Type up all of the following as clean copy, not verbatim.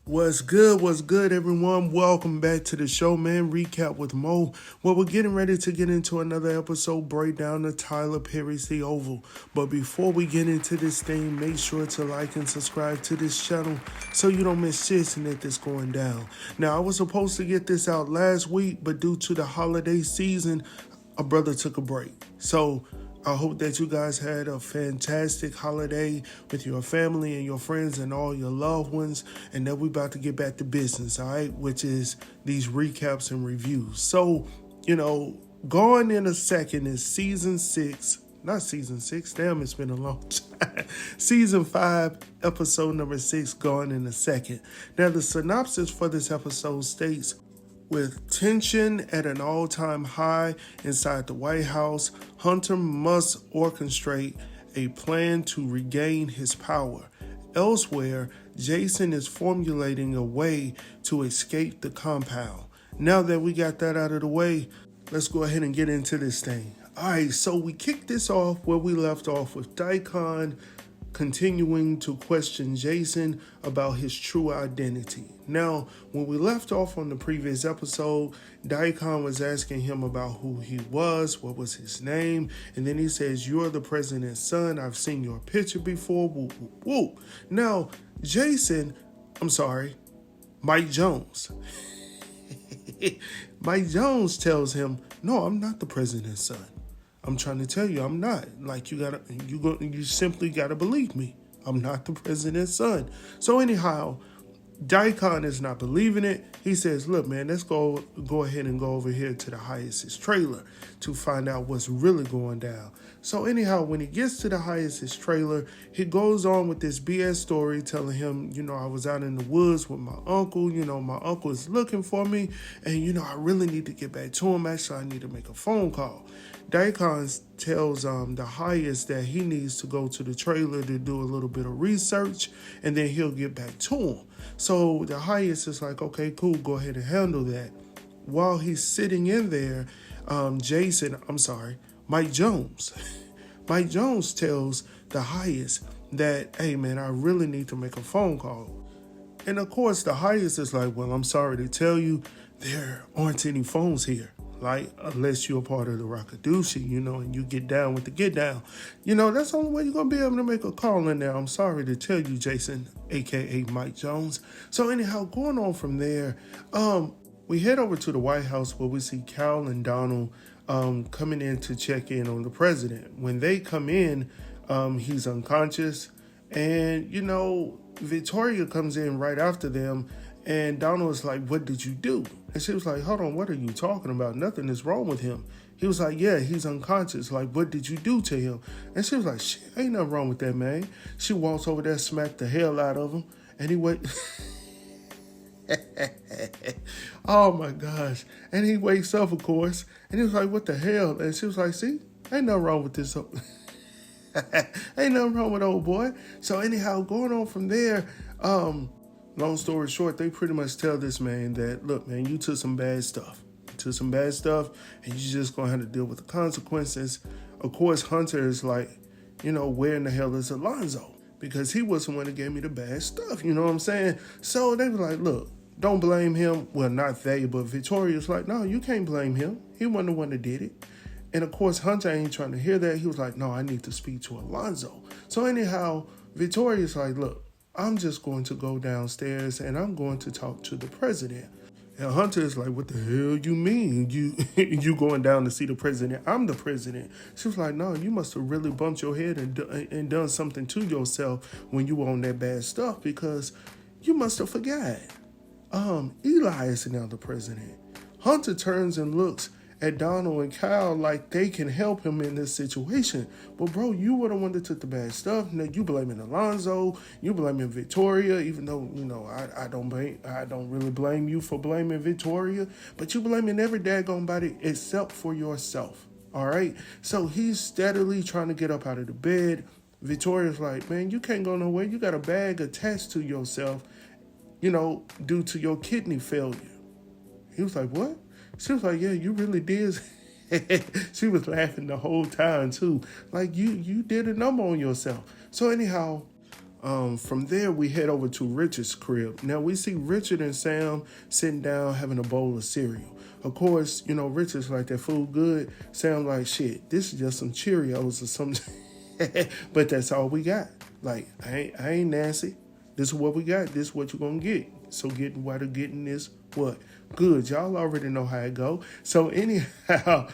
What's good, everyone? Welcome back to the show, man. Recap with Mo. Well, we're getting ready to get into another episode, break down the Tyler Perry's The Oval. But before we get into this thing, make sure to like and subscribe to this channel so you don't miss shit and that's going down. Now, I was supposed to get this out last week, but due to the holiday season, a brother took a break. So I hope that you guys had a fantastic holiday with your family and your friends and all your loved ones, and that we about to get back to business, all right, which is these recaps and reviews. So, going in a second is season 6, not season 6, damn, it's been a long time. Season 5, episode number 6, gone in a second. Now, the synopsis for this episode states, with tension at an all-time high inside the White House, Hunter must orchestrate a plan to regain his power. Elsewhere, Jason is formulating a way to escape the compound. Now that we got that out of the way, let's go ahead and get into this thing. All right, so we kicked this off where we left off with Daikon continuing to question Jason about his true identity. Now, when we left off on the previous episode, Daikon was asking him about who he was, what was his name, and then he says, "You're the president's son. I've seen your picture before." Whoop, whoop, whoop. Now, Mike Jones. Mike Jones tells him, "No, I'm not the president's son. I'm trying to tell you, I'm not. Like, you simply gotta believe me. I'm not the president's son." So anyhow, Daikon is not believing it. He says, "Look, man, let's go ahead and go over here to the Highest's trailer to find out what's really going down." So anyhow, when he gets to the Highest's trailer, he goes on with this BS story telling him, I was out in the woods with my uncle. My uncle is looking for me, and, I really need to get back to him. Actually, I need to make a phone call. Daikon tells the Highest that he needs to go to the trailer to do a little bit of research, and then he'll get back to him. So the Highest is like, "Okay, cool, go ahead and handle that." While he's sitting in there, Mike Jones. Mike Jones tells the Highest that, "Hey, man, I really need to make a phone call." And of course, the Highest is like, "Well, I'm sorry to tell you, there aren't any phones here. Like, unless you're a part of the Rockaducci, and you get down with the get down. That's the only way you're going to be able to make a call in there. I'm sorry to tell you, Jason, a.k.a. Mike Jones." So anyhow, going on from there, we head over to the White House where we see Cal and Donald coming in to check in on the president. When they come in, he's unconscious. And, Victoria comes in right after them. And Donald was like, "What did you do?" And she was like, "Hold on, what are you talking about? Nothing is wrong with him." He was like, "Yeah, he's unconscious. Like, what did you do to him?" And she was like, "Shit, ain't nothing wrong with that, man." She walks over there, smacked the hell out of him. And he went... Oh, my gosh. And he wakes up, of course. And he was like, "What the hell?" And she was like, "See, ain't nothing wrong with this. Ain't nothing wrong with old boy." So anyhow, going on from there... long story short, they pretty much tell this man that, "Look, man, you took some bad stuff. And you just going to have to deal with the consequences." Of course, Hunter is like, "Where in the hell is Alonzo? Because he was the one that gave me the bad stuff." You know what I'm saying? So they were like, "Look, don't blame him." Well, not they, but Victoria's like, "No, you can't blame him. He wasn't the one that did it." And of course, Hunter ain't trying to hear that. He was like, "No, I need to speak to Alonzo." So anyhow, Victoria's like, "Look, I'm just going to go downstairs and I'm going to talk to the president." And Hunter is like, "What the hell you mean? You going down to see the president? I'm the president." She was like, "No, you must have really bumped your head and done something to yourself when you were on that bad stuff, because you must have forgot. Eli is now the president." Hunter turns and looks at Donald and Kyle like they can help him in this situation. But bro, you were the one that took the bad stuff. Now you blaming Alonzo, you blaming Victoria, even though, I don't really blame you for blaming Victoria, but you blaming every daggone body except for yourself. All right. So he's steadily trying to get up out of the bed. Victoria's like, "Man, you can't go nowhere. You got a bag attached to yourself, due to your kidney failure." He was like, "What?" She was like, "Yeah, you really did." She was laughing the whole time too. Like, you did a number on yourself. So anyhow, From there, we head over to Richard's crib. Now, we see Richard and Sam sitting down having a bowl of cereal. Of course, Richard's like, that food good. Sam like, shit, this is just some Cheerios or something. But that's all we got. Like, I ain't Nancy. This is what we got. This is what you're going to get. So while they're getting this, what? Good. Y'all already know how it go. So anyhow,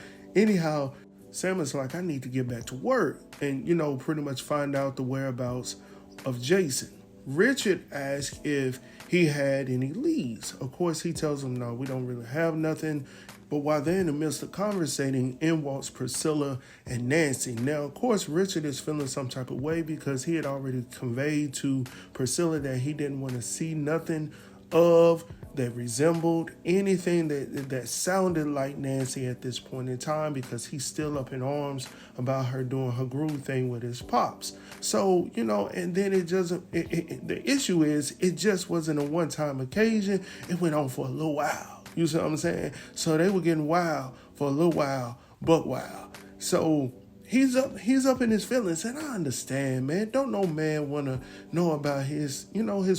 Sam is like, I need to get back to work and, pretty much find out the whereabouts of Jason. Richard asks if he had any leads. Of course, he tells him, no, we don't really have nothing. But while they're in the midst of conversating, in walks Priscilla and Nancy. Now, of course, Richard is feeling some type of way because he had already conveyed to Priscilla that he didn't want to see nothing of that resembled anything that sounded like Nancy at this point in time, because he's still up in arms about her doing her groove thing with his pops. So, and then the issue is it just wasn't a one-time occasion. It went on for a little while. You see what I'm saying? So they were getting wild for a little while, buck wild. So he's up in his feelings, and I understand, man. Don't no man want to know about his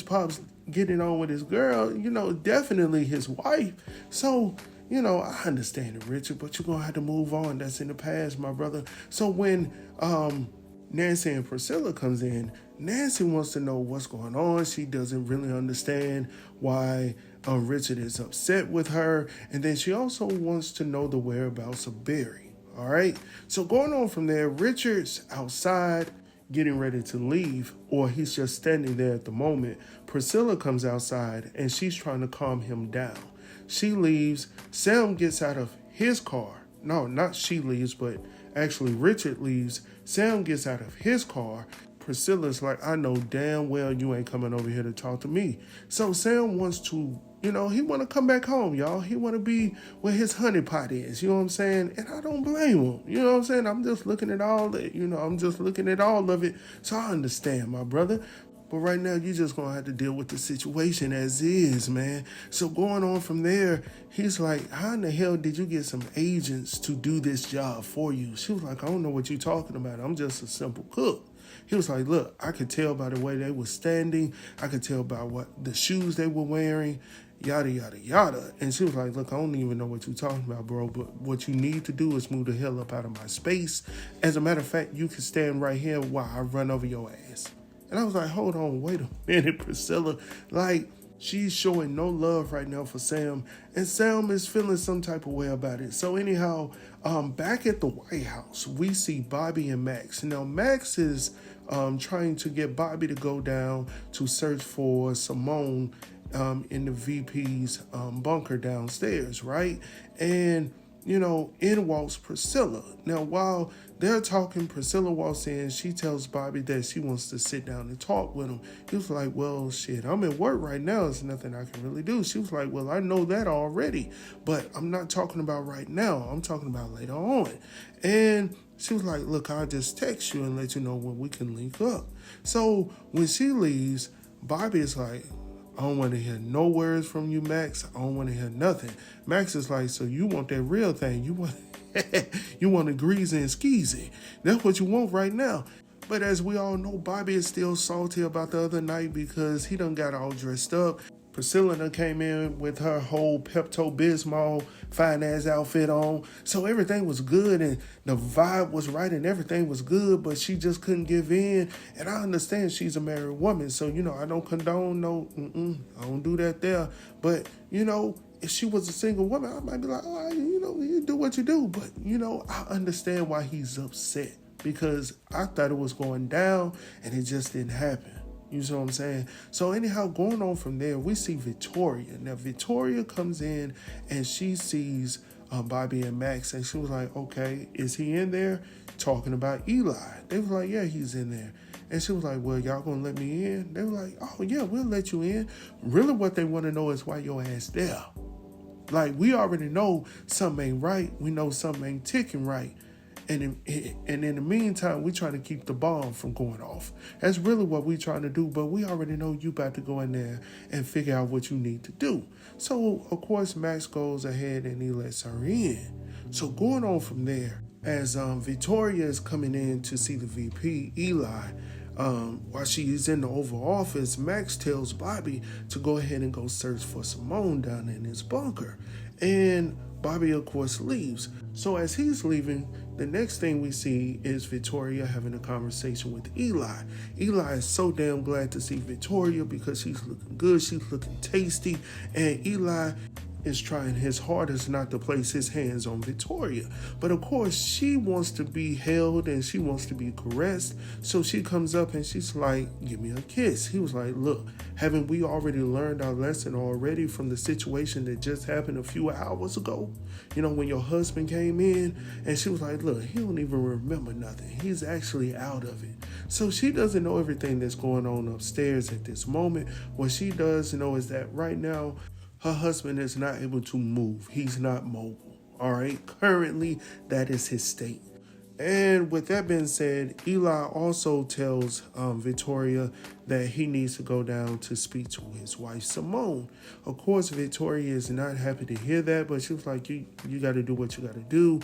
pops getting on with his girl, definitely his wife. So, I understand it, Richard, but you're going to have to move on. That's in the past, my brother. So when Nancy and Priscilla comes in, Nancy wants to know what's going on. She doesn't really understand why Richard is upset with her. And then she also wants to know the whereabouts of Barry. All right. So going on from there, Richard's outside getting ready to leave, or he's just standing there at the moment. Priscilla comes outside and she's trying to calm him down. She leaves. Sam gets out of his car. No, not she leaves, but actually Richard leaves. Sam gets out of his car. Priscilla's like, I know damn well you ain't coming over here to talk to me. So Sam wants to, he want to come back home, y'all. He want to be where his honeypot is, you know what I'm saying? And I don't blame him, you know what I'm saying? I'm just looking at all of it. So I understand, my brother. But right now, you're just going to have to deal with the situation as is, man. So going on from there, he's like, how in the hell did you get some agents to do this job for you? She was like, I don't know what you're talking about. I'm just a simple cook. He was like, look, I could tell by the way they were standing. I could tell by what the shoes they were wearing, yada, yada, yada. And she was like, look, I don't even know what you're talking about, bro. But what you need to do is move the hell up out of my space. As a matter of fact, you can stand right here while I run over your ass. And I was like, hold on, wait a minute, Priscilla. Like, she's showing no love right now for Sam. And Sam is feeling some type of way about it. So anyhow, back at the White House, we see Bobby and Max. Now, Max is trying to get Bobby to go down to search for Simone in the VP's bunker downstairs, right? And, in walks Priscilla. Now, while they're talking, Priscilla walks in. She tells Bobby that she wants to sit down and talk with him. He was like, well, shit, I'm at work right now. There's nothing I can really do. She was like, well, I know that already, but I'm not talking about right now. I'm talking about later on. And she was like, look, I'll just text you and let you know when we can link up. So when she leaves, Bobby is like, I don't want to hear no words from you, Max. I don't want to hear nothing. Max is like, so you want that real thing. You want a greasy and skeezy. That's what you want right now. But as we all know, Bobby is still salty about the other night because he done got all dressed up. Priscilla done came in with her whole Pepto-Bismol fine-ass outfit on. So everything was good and the vibe was right and everything was good, but she just couldn't give in. And I understand she's a married woman, so, I don't condone I don't do that there. But, if she was a single woman, I might be like, oh, you do what you do. But, I understand why he's upset because I thought it was going down and it just didn't happen. You see what I'm saying? So anyhow, going on from there, we see Victoria. Now, Victoria comes in and she sees Bobby and Max, and she was like, okay, is he in there? Talking about Eli. They was like, yeah, he's in there. And she was like, well, y'all gonna let me in? They were like, oh, yeah, we'll let you in. Really what they want to know is why your ass there. Like, we already know something ain't right. We know something ain't ticking right. And in the meantime, we're trying to keep the bomb from going off. That's really what we're trying to do. But we already know you about to go in there and figure out what you need to do. So, of course, Max goes ahead and he lets her in. So going on from there, as Victoria is coming in to see the VP, Eli, while she's in the Oval Office, Max tells Bobby to go ahead and go search for Simone down in his bunker. And Bobby, of course, leaves. So as he's leaving, the next thing we see is Victoria having a conversation with Eli. Eli is so damn glad to see Victoria because she's looking good, she's looking tasty, and Eli is trying his hardest not to place his hands on Victoria. But of course, she wants to be held and she wants to be caressed. So she comes up and she's like, give me a kiss. He was like, look, haven't we already learned our lesson already from the situation that just happened a few hours ago? You know, when your husband came in, and she was like, look, he don't even remember nothing. He's actually out of it. So she doesn't know everything that's going on upstairs at this moment. What she does know is that right now, her husband is not able to move. He's not mobile. All right. Currently, that is his state. And with that being said, Eli also tells Victoria that he needs to go down to speak to his wife, Simone. Of course, Victoria is not happy to hear that, but she was like, you got to do what you got to do.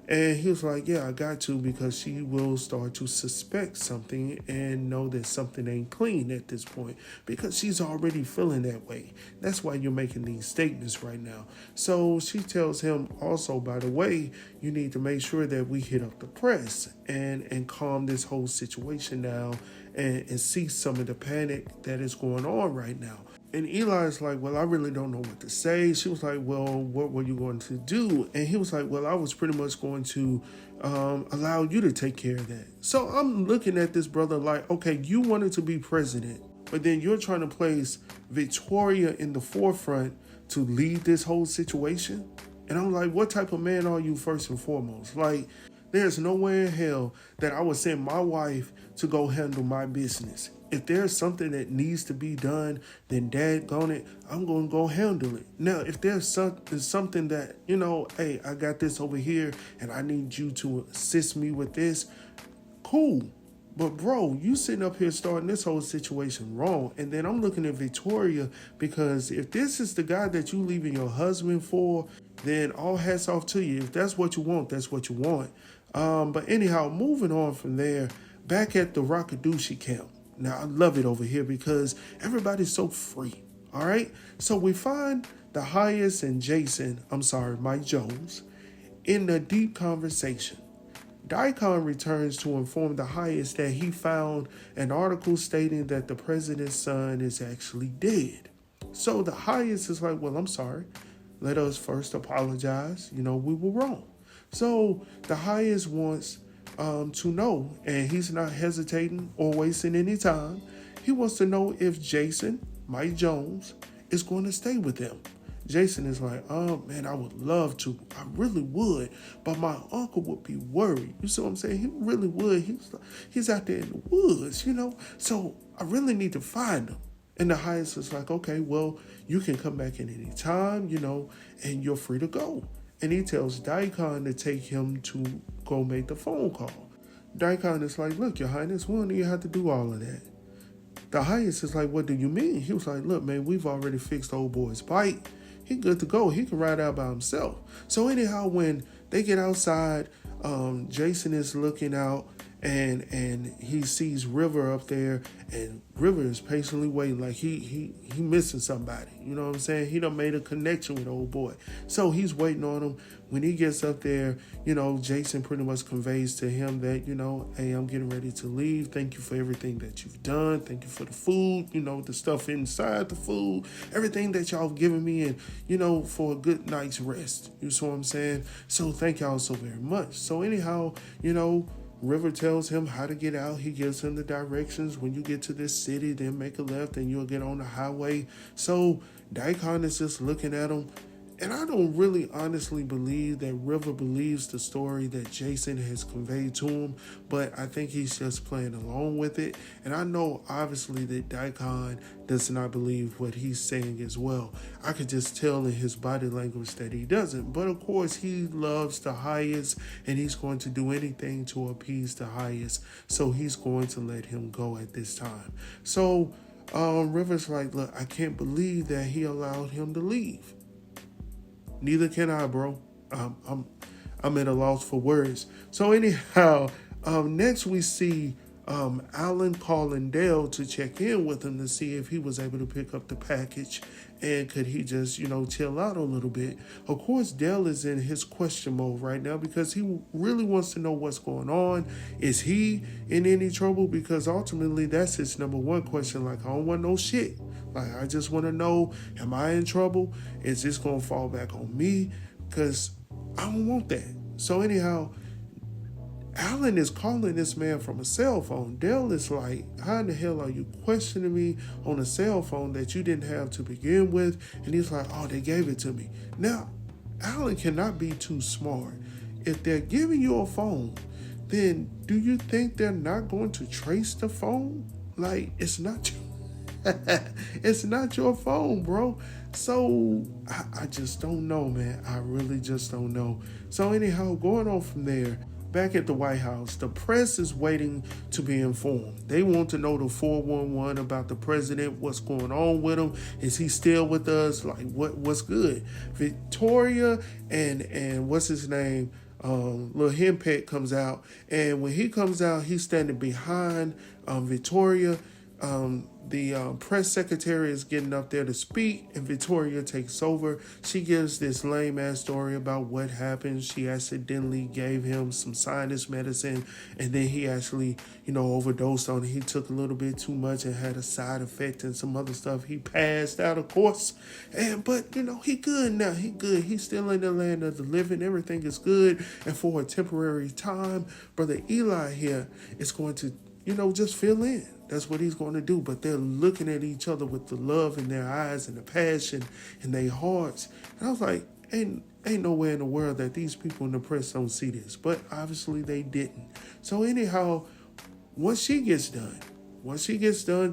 And he was like, yeah, I got to, because she will start to suspect something and know that something ain't clean at this point, because she's already feeling that way. That's why you're making these statements right now. So she tells him also, by the way, you need to make sure that we hit up the press and calm this whole situation down and see some of the panic that is going on right now. And Eli's like, well, I really don't know what to say. She was like, well, what were you going to do? And he was like, well, I was pretty much going to allow you to take care of that. So I'm looking at this brother like, okay, you wanted to be president, but then you're trying to place Victoria in the forefront to lead this whole situation. And I'm like, what type of man are you, first and foremost? Like, there's no way in hell that I would send my wife to go handle my business. If there's something that needs to be done, then daggone it, I'm going to go handle it. Now, if there's something that, you know, hey, I got this over here and I need you to assist me with this, cool. But bro, you sitting up here starting this whole situation wrong. And then I'm looking at Victoria, because if this is the guy that you leaving your husband for, then all hats off to you. If that's what you want, that's what you want. But anyhow, moving on from there, back at the Rockadoochie camp. Now, I love it over here because everybody's so free, all right? So we find the Highest and Mike Jones, in a deep conversation. Daikon returns to inform the Highest that he found an article stating that the president's son is actually dead. So the Highest is like, well, I'm sorry. Let us first apologize. You know, we were wrong. So the Highest wants to know, and he's not hesitating or wasting any time. He wants to know if Jason, Mike Jones, is going to stay with them. Jason is like, oh man, I would love to. I really would, but my uncle would be worried. You see what I'm saying? He really would. He's out there in the woods, you know? So I really need to find him. And the Highest is like, okay, well, you can come back at any time, you know, and you're free to go. And he tells Daikon to take him to go make the phone call. Daikon is like, look, Your Highness, why do you have to do all of that? The Highest is like, what do you mean? He was like, look, man, we've already fixed old boy's bike. He good to go. He can ride out by himself. So anyhow, when they get outside, Jason is looking out, and he sees River up there, and River is patiently waiting, like he missing somebody. You know what I'm saying? He done made a connection with old boy. So he's waiting on him. When he gets up there, you know, Jason pretty much conveys to him that, you know, hey, I'm getting ready to leave. Thank you for everything that you've done. Thank you for the food, you know, the stuff inside the food, everything that y'all have given me, and, you know, for a good night's rest. You see what I'm saying? So thank y'all so very much. So anyhow, you know, River tells him how to get out. He gives him the directions. When you get to this city, then make a left and you'll get on the highway. So Daikon is just looking at him. And I don't really honestly believe that River believes the story that Jason has conveyed to him, but I think he's just playing along with it. And I know, obviously, that Daikon does not believe what he's saying as well. I could just tell in his body language that he doesn't. But, of course, he loves the Highest, and he's going to do anything to appease the Highest. So he's going to let him go at this time. So River's like, look, I can't believe that he allowed him to leave. Neither can I, bro. I'm at a loss for words. So anyhow, next we see Alan calling Dale to check in with him to see if he was able to pick up the package and could he just, chill out a little bit. Of course, Dale is in his question mode right now because he really wants to know what's going on. Is he in any trouble? Because ultimately, that's his number one question. Like, I don't want no shit. Like, I just want to know, am I in trouble? Is this going to fall back on me? Because I don't want that. So anyhow, Alan is calling this man from a cell phone. Dale is like, how in the hell are you questioning me on a cell phone that you didn't have to begin with? And he's like, oh, they gave it to me. Now, Alan cannot be too smart. If they're giving you a phone, then do you think they're not going to trace the phone? Like, it's not it's not your phone, bro. So I just don't know, man. I really just don't know. So anyhow, going on from there, back at the White House, the press is waiting to be informed. They want to know the 411 about the president, what's going on with him. Is he still with us? Like, what's good? Victoria and what's his name? Little Henpeck comes out. And when he comes out, he's standing behind Victoria. The press secretary is getting up there to speak, and Victoria takes over. She gives this lame-ass story about what happened. She accidentally gave him some sinus medicine, and then he actually, overdosed on it. He took a little bit too much and had a side effect and some other stuff. He passed out, of course, but he good now. He good. He's still in the land of the living. Everything is good, and for a temporary time, Brother Eli here is going to, just fill in. That's what he's going to do. But they're looking at each other with the love in their eyes and the passion in their hearts. And I was like, ain't nowhere in the world that these people in the press don't see this. But obviously they didn't. So anyhow, once she gets done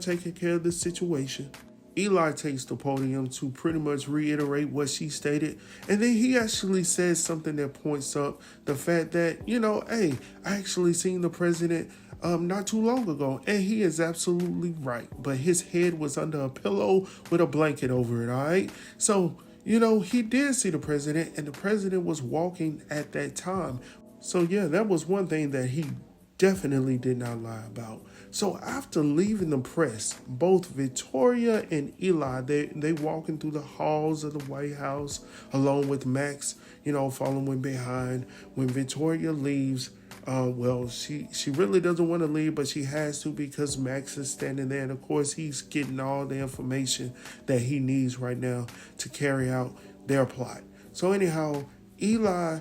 taking care of the situation, Eli takes the podium to pretty much reiterate what she stated. And then he actually says something that points up the fact that, hey, I actually seen the president not too long ago, and he is absolutely right. But his head was under a pillow with a blanket over it, all right? So, he did see the president, and the president was walking at that time. So, yeah, that was one thing that he definitely did not lie about. So after leaving the press, both Victoria and Eli, they walking through the halls of the White House along with Max, following behind. When Victoria leaves, she really doesn't want to leave, but she has to because Max is standing there. And of course, he's getting all the information that he needs right now to carry out their plot. So anyhow, Eli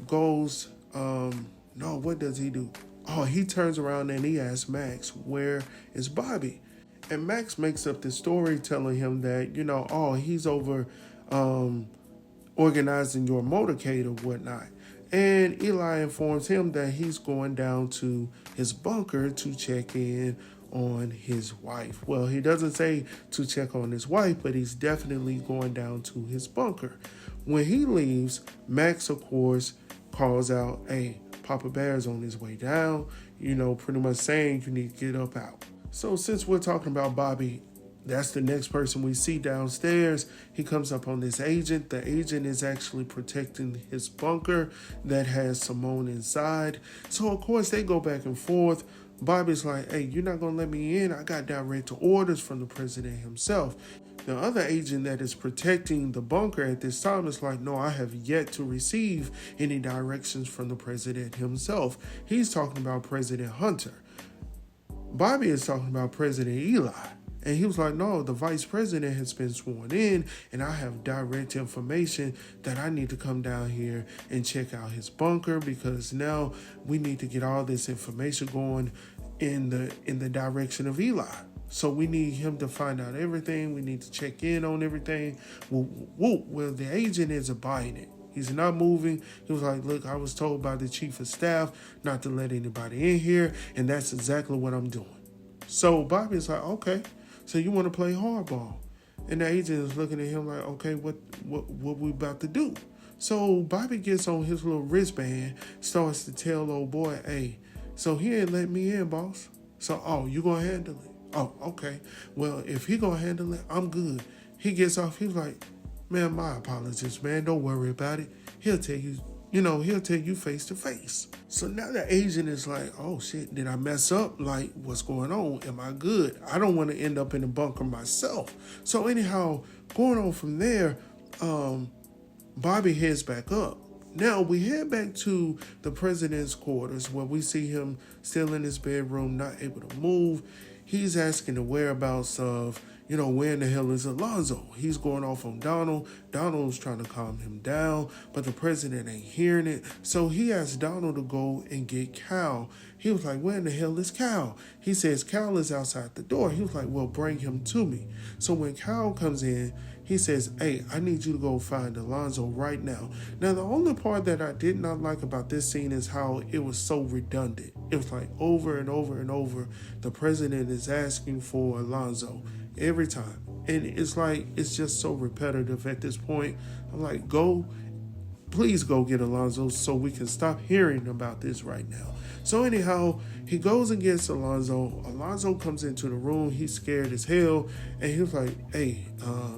goes, what does he do? Oh, he turns around and he asks Max, where is Bobby? And Max makes up this story telling him that, he's over organizing your motorcade or whatnot. And Eli informs him that he's going down to his bunker to check in on his wife. Well, he doesn't say to check on his wife, but he's definitely going down to his bunker. When he leaves, Max, of course, calls out, hey, Papa Bear's on his way down, pretty much saying you need to get up out. So since we're talking about Bobby, that's the next person we see downstairs. He comes up on this agent. The agent is actually protecting his bunker that has Simone inside. So, of course, they go back and forth. Bobby's like, hey, you're not going to let me in. I got direct orders from the president himself. The other agent that is protecting the bunker at this time is like, no, I have yet to receive any directions from the president himself. He's talking about President Hunter. Bobby is talking about President Eli. And he was like, no, the vice president has been sworn in, and I have direct information that I need to come down here and check out his bunker because now we need to get all this information going in the direction of Eli. So we need him to find out everything. We need to check in on everything. Well, the agent isn't buying it. He's not moving. He was like, look, I was told by the chief of staff not to let anybody in here, and that's exactly what I'm doing. So Bobby's like, okay, so you want to play hardball. And the agent is looking at him like, okay, what we about to do? So Bobby gets on his little wristband, starts to tell old boy, hey, so he ain't let me in, boss. So, you gonna handle it? Oh, okay. Well, if he gonna handle it, I'm good. He gets off. He's like, man, my apologies, man. Don't worry about it. He'll tell you, he'll tell you face to face. So now the agent is like, oh shit, did I mess up? Like, what's going on? Am I good? I don't want to end up in the bunker myself. So anyhow, going on from there, Bobby heads back up. Now we head back to the president's quarters where we see him still in his bedroom, not able to move. He's asking the whereabouts of, where in the hell is Alonzo? He's going off on Donald. Donald's trying to calm him down, but the president ain't hearing it. So he asked Donald to go and get Cal. He was like, where in the hell is Cal? He says, Cal is outside the door. He was like, well, bring him to me. So when Cal comes in, he says, hey, I need you to go find Alonzo right now. Now, the only part that I did not like about this scene is how it was so redundant. It was like over and over and over, the president is asking for Alonzo every time. And it's like, it's just so repetitive at this point. I'm like, please go get Alonzo so we can stop hearing about this right now. So anyhow, he goes and gets Alonzo. Alonzo comes into the room. He's scared as hell. And he was like, hey,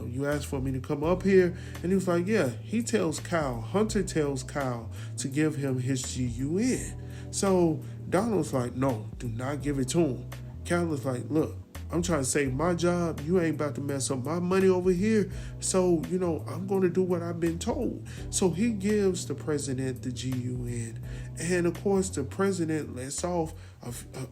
you asked for me to come up here? And he was like, yeah. He tells Kyle, Hunter tells Kyle to give him his GUN. So Donald's like, no, do not give it to him. Kyle is like, look, I'm trying to save my job. You ain't about to mess up my money over here. So, I'm going to do what I've been told. So he gives the president the GUN. And, of course, the president lets off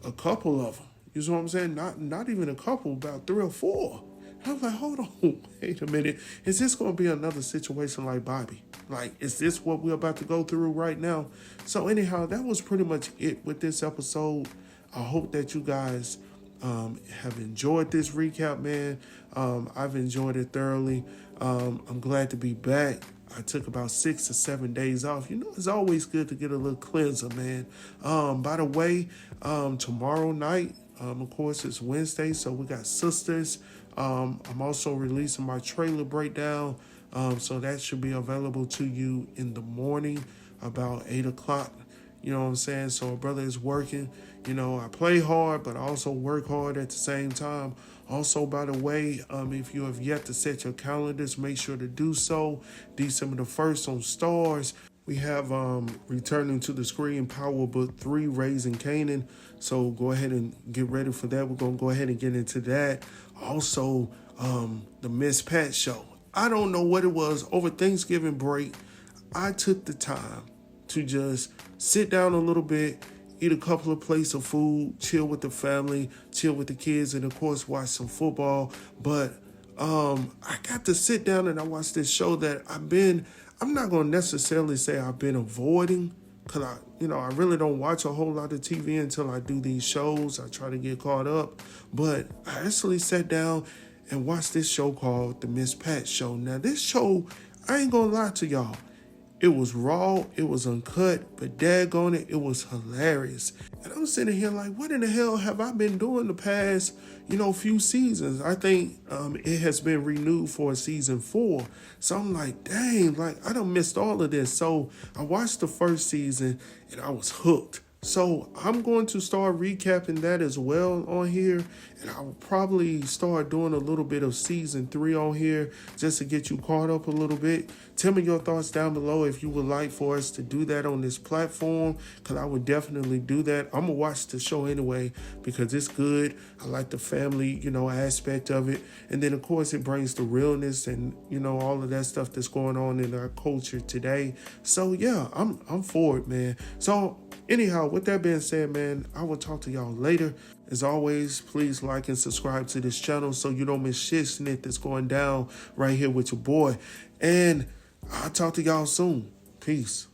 a couple of them. You know what I'm saying? Not even a couple, about 3 or 4. I was like, hold on, wait a minute. Is this going to be another situation like Bobby? Like, is this what we're about to go through right now? So, anyhow, that was pretty much it with this episode. I hope that you guys have enjoyed this recap, man. I've enjoyed it thoroughly. I'm glad to be back. I took about 6 to 7 days off. It's always good to get a little cleanser, man. By the way, tomorrow night, of course, it's Wednesday, so we got Sisters. I'm also releasing my trailer breakdown, so that should be available to you in the morning, about 8 o'clock. You know what I'm saying? So a brother is working. I play hard, but I also work hard at the same time. Also, by the way, if you have yet to set your calendars, make sure to do so. December the 1st on Stars, we have returning to the screen Power Book 3, Raising Canaan. So go ahead and get ready for that. We're going to go ahead and get into that. Also, the Miss Pat show. I don't know what it was. Over Thanksgiving break, I took the time to just sit down a little bit, eat a couple of plates of food, chill with the family, chill with the kids, and of course watch some football. But I got to sit down and I watched this show that I'm not going to necessarily say I've been avoiding, because I really don't watch a whole lot of TV until I do these shows. I try to get caught up. But I actually sat down and watched this show called The Miss Pat Show. Now this show, I ain't going to lie to y'all, it was raw, it was uncut, but daggone it, it was hilarious. And I'm sitting here like, what in the hell have I been doing the past, few seasons? I think it has been renewed for season 4. So I'm like, dang, like I done missed all of this. So I watched the first season and I was hooked. So I'm going to start recapping that as well on here. And I will probably start doing a little bit of season 3 on here just to get you caught up a little bit. Tell me your thoughts down below if you would like for us to do that on this platform, because I would definitely do that. I'm going to watch the show anyway because it's good. I like the family, aspect of it. And then, of course, it brings the realness and, all of that stuff that's going on in our culture today. So, yeah, I'm for it, man. So, anyhow, with that being said, man, I will talk to y'all later. As always, please like and subscribe to this channel so you don't miss shit snit that's going down right here with your boy. And I'll talk to y'all soon. Peace.